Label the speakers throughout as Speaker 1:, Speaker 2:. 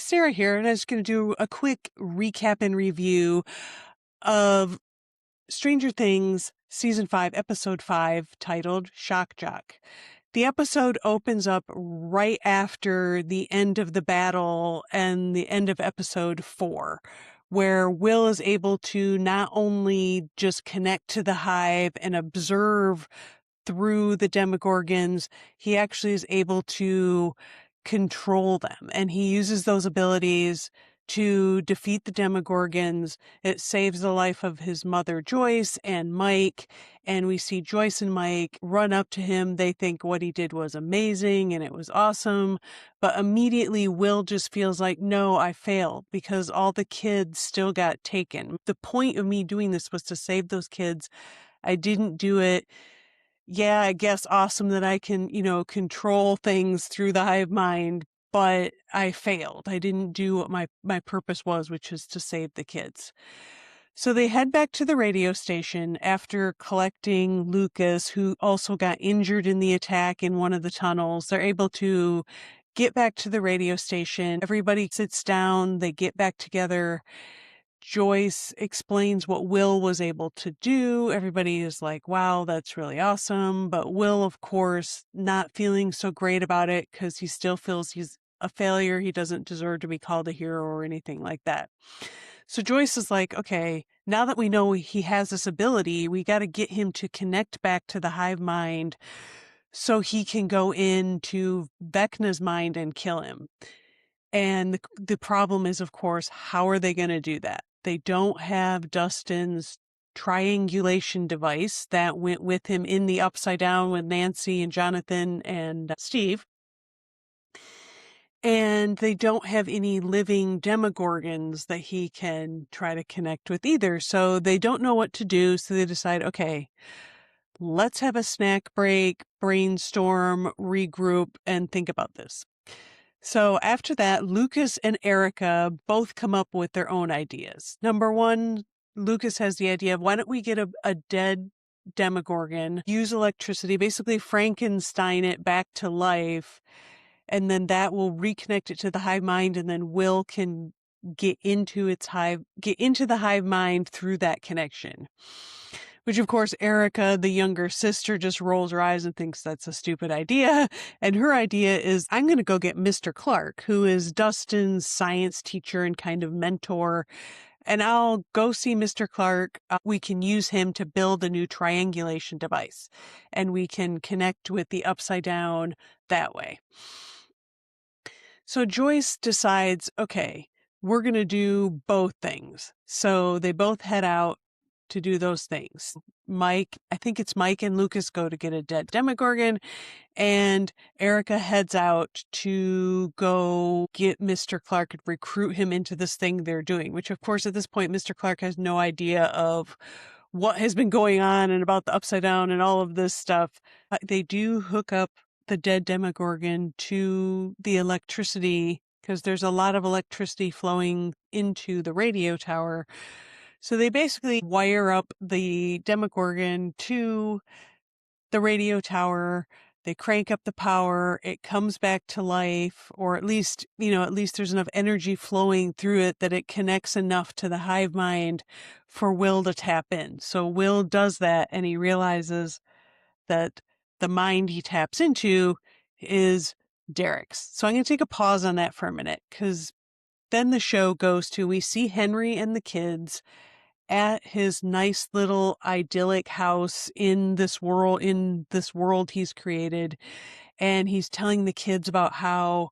Speaker 1: Sarah here, and I was going to do a quick recap and review of Stranger Things Season 5, Episode 5, titled Shock Jock. The episode opens up right after the end of the battle and the end of Episode 4, where Will is able to not only just connect to the hive and observe through the Demogorgons, he actually is able to control them. And he uses those abilities to defeat the Demogorgons. It saves the life of his mother, Joyce, and Mike. And we see Joyce and Mike run up to him. They think what he did was amazing and it was awesome. But immediately, Will just feels like, no, I failed because all the kids still got taken. The point of me doing this was to save those kids. I didn't do it. Yeah, I guess awesome that I can, control things through the hive mind, but I failed. I didn't do what my purpose was, which is to save the kids. So they head back to the radio station after collecting Lucas, who also got injured in the attack in one of the tunnels. They're able to get back to the radio station. Everybody sits down. They get back together. Joyce explains what Will was able to do. Everybody is like, wow, that's really awesome. But Will, of course, not feeling so great about it because he still feels he's a failure. He doesn't deserve to be called a hero or anything like that. So Joyce is like, okay, now that we know he has this ability, we got to get him to connect back to the hive mind so he can go into Vecna's mind and kill him. And the problem is, of course, how are they going to do that? They don't have Dustin's triangulation device that went with him in the Upside Down with Nancy and Jonathan and Steve. And they don't have any living Demogorgons that he can try to connect with either. So they don't know what to do. So they decide, okay, let's have a snack break, brainstorm, regroup, and think about this. So after that, Lucas and Erica both come up with their own ideas. Number one, Lucas has the idea of why don't we get a dead Demogorgon, use electricity, basically Frankenstein it back to life, and then that will reconnect it to the hive mind, and then Will can get into the hive mind through that connection. Which, of course, Erica, the younger sister, just rolls her eyes and thinks that's a stupid idea. And her idea is, I'm going to go get Mr. Clark, who is Dustin's science teacher and kind of mentor. And I'll go see Mr. Clark. We can use him to build a new triangulation device. And we can connect with the Upside Down that way. So Joyce decides, okay, we're going to do both things. So they both head out to do those things. I think it's Mike and Lucas go to get a dead Demogorgon, and Erica heads out to go get Mr. Clark and recruit him into this thing they're doing, which of course at this point, Mr. Clark has no idea of what has been going on and about the Upside Down and all of this stuff. They do hook up the dead Demogorgon to the electricity because there's a lot of electricity flowing into the radio tower. So they basically wire up the Demogorgon to the radio tower. They crank up the power. It comes back to life, or at least there's enough energy flowing through it that it connects enough to the hive mind for Will to tap in. So Will does that, and he realizes that the mind he taps into is Derek's. So I'm going to take a pause on that for a minute, because then the show goes to, we see Henry and the kids at his nice little idyllic house in this world he's created. And he's telling the kids about how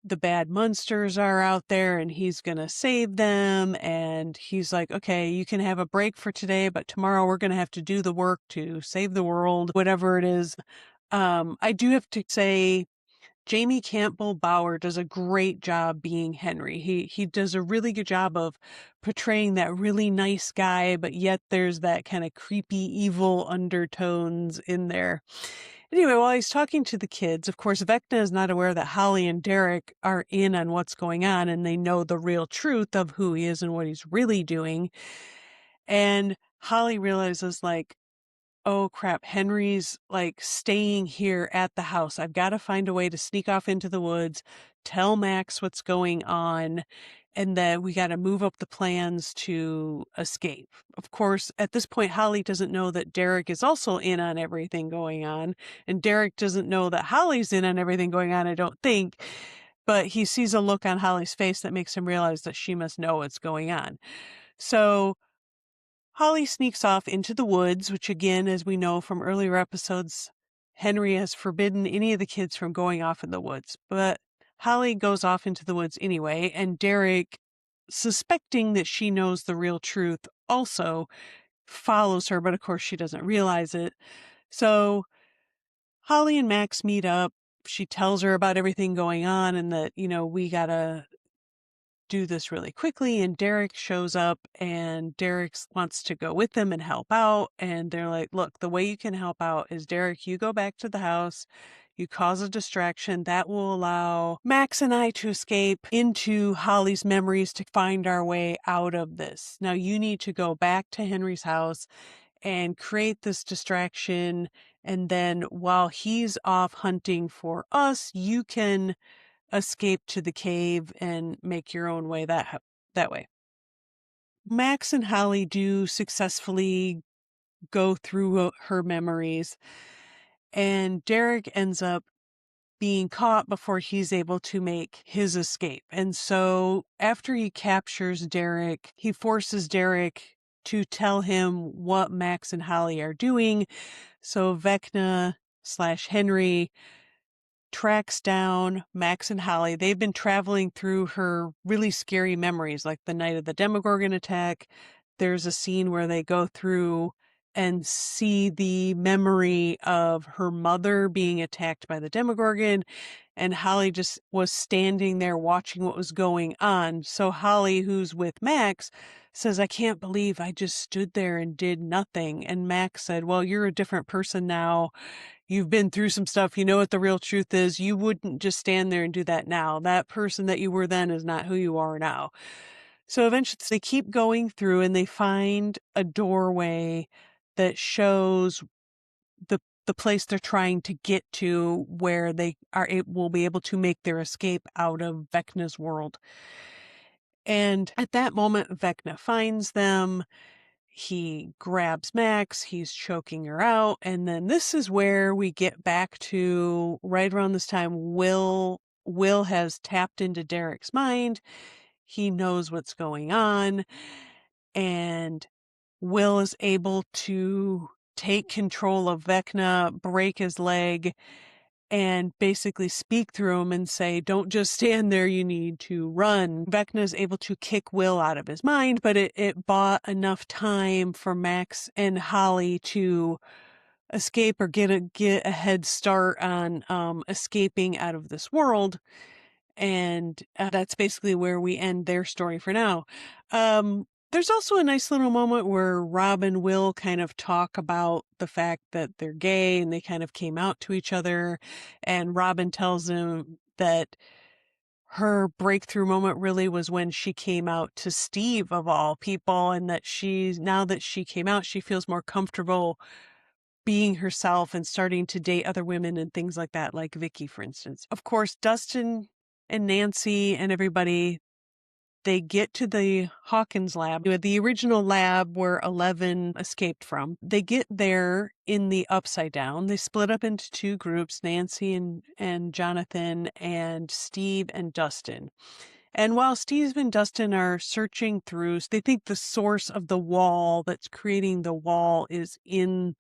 Speaker 1: the bad monsters are out there and he's going to save them. And he's like, okay, you can have a break for today, but tomorrow we're going to have to do the work to save the world, whatever it is. I do have to say, Jamie Campbell Bower does a great job being Henry. He does a really good job of portraying that really nice guy, but yet there's that kind of creepy, evil undertones in there. Anyway, while he's talking to the kids, of course, Vecna is not aware that Holly and Derek are in on what's going on, and they know the real truth of who he is and what he's really doing. And Holly realizes, like, oh crap, Henry's like staying here at the house. I've got to find a way to sneak off into the woods, tell Max what's going on, and that we got to move up the plans to escape. Of course, at this point, Holly doesn't know that Derek is also in on everything going on, and Derek doesn't know that Holly's in on everything going on, I don't think. But he sees a look on Holly's face that makes him realize that she must know what's going on. So Holly sneaks off into the woods, which again, as we know from earlier episodes, Henry has forbidden any of the kids from going off in the woods. But Holly goes off into the woods anyway, and Derek, suspecting that she knows the real truth, also follows her, but of course she doesn't realize it. So Holly and Max meet up. She tells her about everything going on and that, we gotta do this really quickly, and Derek shows up, and Derek wants to go with them and help out, and they're like, look, the way you can help out is, Derek, you go back to the house, you cause a distraction that will allow Max and I to escape into Holly's memories to find our way out of this. Now you need to go back to Henry's house and create this distraction, and then while he's off hunting for us, you can escape to the cave and make your own way that way. Max and Holly do successfully go through her memories, and Derek ends up being caught before he's able to make his escape. And so after he captures Derek, he forces Derek to tell him what Max and Holly are doing. So Vecna/Henry tracks down Max and Holly. They've been traveling through her really scary memories, like the night of the Demogorgon attack. There's a scene where they go through and see the memory of her mother being attacked by the Demogorgon, and Holly just was standing there watching what was going on. So Holly, who's with Max, says, I can't believe I just stood there and did nothing. And Max said, well, you're a different person now. You've been through some stuff. You know what the real truth is. You wouldn't just stand there and do that now. That person that you were then is not who you are now. So eventually they keep going through and they find a doorway that shows the place they're trying to get to, where they will be able to make their escape out of Vecna's world. And at that moment, Vecna finds them. He grabs Max, he's choking her out, and then this is where we get back to right around this time. Will has tapped into Derek's mind. He knows what's going on, and Will is able to take control of Vecna, break his leg, and basically speak through him and say, don't just stand there, you need to run. Vecna is able to kick Will out of his mind, but it bought enough time for Max and Holly to escape or get a head start on escaping out of this world. And that's basically where we end their story for now. There's also a nice little moment where Rob and Will kind of talk about the fact that they're gay and they kind of came out to each other. And Robin tells him that her breakthrough moment really was when she came out to Steve, of all people, and that now that she came out, she feels more comfortable being herself and starting to date other women and things like that, like Vicky, for instance. Of course, Dustin and Nancy and everybody, they get to the Hawkins lab, the original lab where 11 escaped from. They get there in the Upside Down. They split up into two groups, Nancy and Jonathan, and Steve and Dustin. And while Steve and Dustin are searching through, they think the source of the wall that's creating the wall is in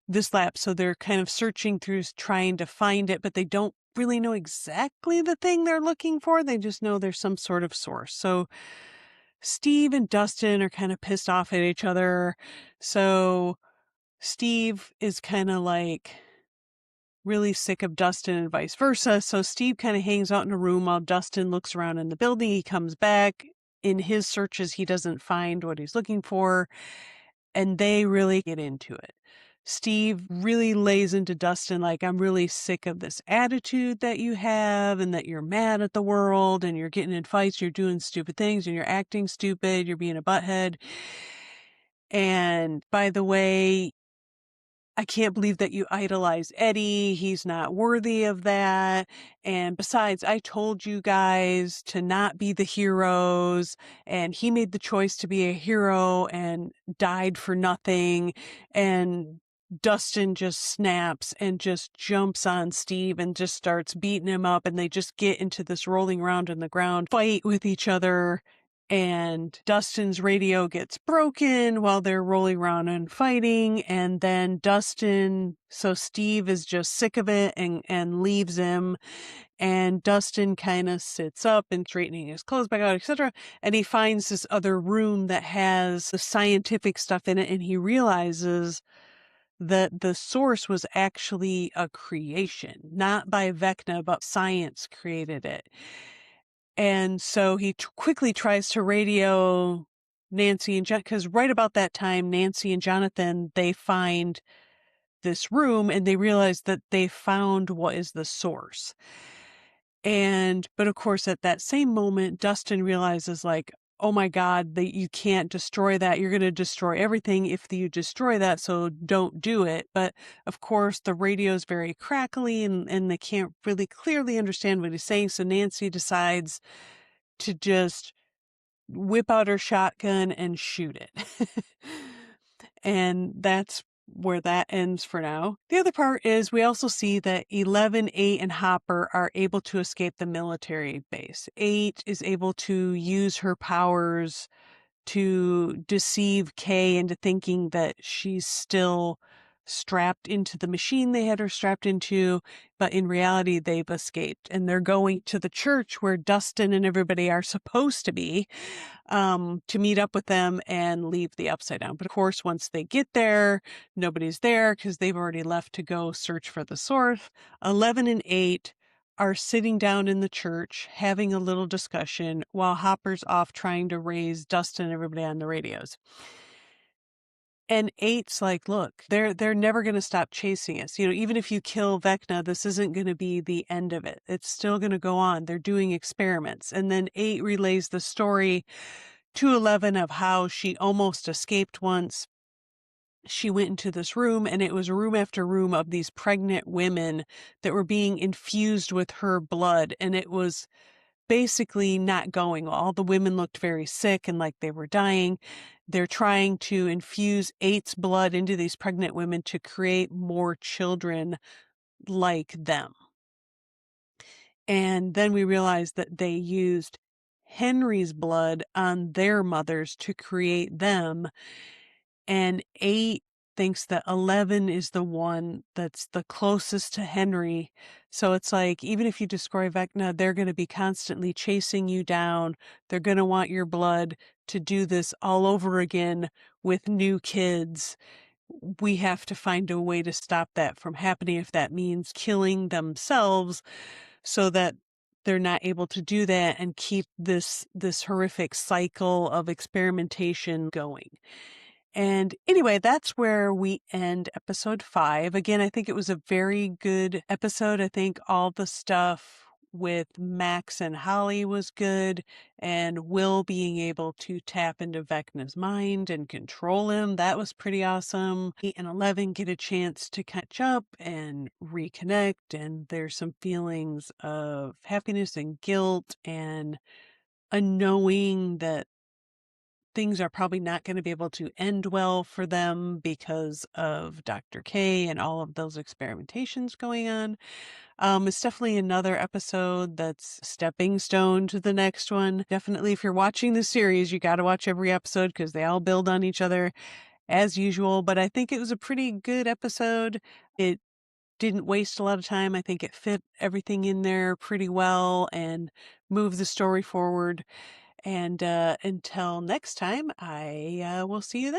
Speaker 1: this lab. So they're kind of searching through, trying to find it, but they don't really know exactly the thing they're looking for. They just know there's some sort of source. So Steve and Dustin are kind of pissed off at each other. So Steve is kind of like really sick of Dustin and vice versa. So Steve kind of hangs out in a room while Dustin looks around in the building. He comes back. In his searches, he doesn't find what he's looking for, and they really get into it. Steve really lays into Dustin, like, I'm really sick of this attitude that you have and that you're mad at the world and you're getting in fights, you're doing stupid things and you're acting stupid, you're being a butthead. And by the way, I can't believe that you idolize Eddie. He's not worthy of that. And besides, I told you guys to not be the heroes, and he made the choice to be a hero and died for nothing. And Dustin just snaps and just jumps on Steve and just starts beating him up, and they just get into this rolling around on the ground fight with each other. And Dustin's radio gets broken while they're rolling around and fighting. And then so Steve is just sick of it and leaves him. And Dustin kind of sits up and straightening his clothes back out, etc. And he finds this other room that has the scientific stuff in it. And he realizes that the source was actually a creation, not by Vecna, but science created it. And so he quickly tries to radio Nancy and Jonathan, because right about that time, Nancy and Jonathan, they find this room and they realize that they found what is the source. But of course, at that same moment, Dustin realizes, like, oh my God, that you can't destroy that. You're going to destroy everything if you destroy that. So don't do it. But of course, the radio is very crackly and they can't really clearly understand what he's saying. So Nancy decides to just whip out her shotgun and shoot it. And that's where that ends for now. The other part is we also see that 11, 8, and Hopper are able to escape the military base. 8 is able to use her powers to deceive Kay into thinking that she's still strapped into the machine they had her strapped into, but in reality they've escaped and they're going to the church where Dustin and everybody are supposed to be, to meet up with them and leave the Upside Down. But of course, once they get there, nobody's there because they've already left to go search for the source. 11 and 8 are sitting down in the church having a little discussion while Hopper's off trying to raise Dustin and everybody on the radios. And 8's like, look, they're never going to stop chasing us. Even if you kill Vecna, this isn't going to be the end of it. It's still going to go on. They're doing experiments. And then 8 relays the story to 11 of how she almost escaped once. She went into this room and it was room after room of these pregnant women that were being infused with her blood. And it was basically not going well. All the women looked very sick and like they were dying. They're trying to infuse 8's blood into these pregnant women to create more children like them. And then we realized that they used Henry's blood on their mothers to create them. And 8 thinks that 11 is the one that's the closest to Henry. So it's like, even if you destroy Vecna, they're going to be constantly chasing you down. They're going to want your blood to do this all over again with new kids. We have to find a way to stop that from happening, if that means killing themselves so that they're not able to do that and keep this horrific cycle of experimentation going. And anyway, that's where we end episode 5. Again, I think it was a very good episode. I think all the stuff with Max and Holly was good, and Will being able to tap into Vecna's mind and control him. That was pretty awesome. 8 and 11 get a chance to catch up and reconnect, and there's some feelings of happiness and guilt and a knowing that things are probably not going to be able to end well for them because of Dr. K and all of those experimentations going on. It's definitely another episode that's stepping stone to the next one. Definitely, if you're watching the series, you got to watch every episode because they all build on each other as usual. But I think it was a pretty good episode. It didn't waste a lot of time. I think it fit everything in there pretty well and moved the story forward. And until next time, I will see you then.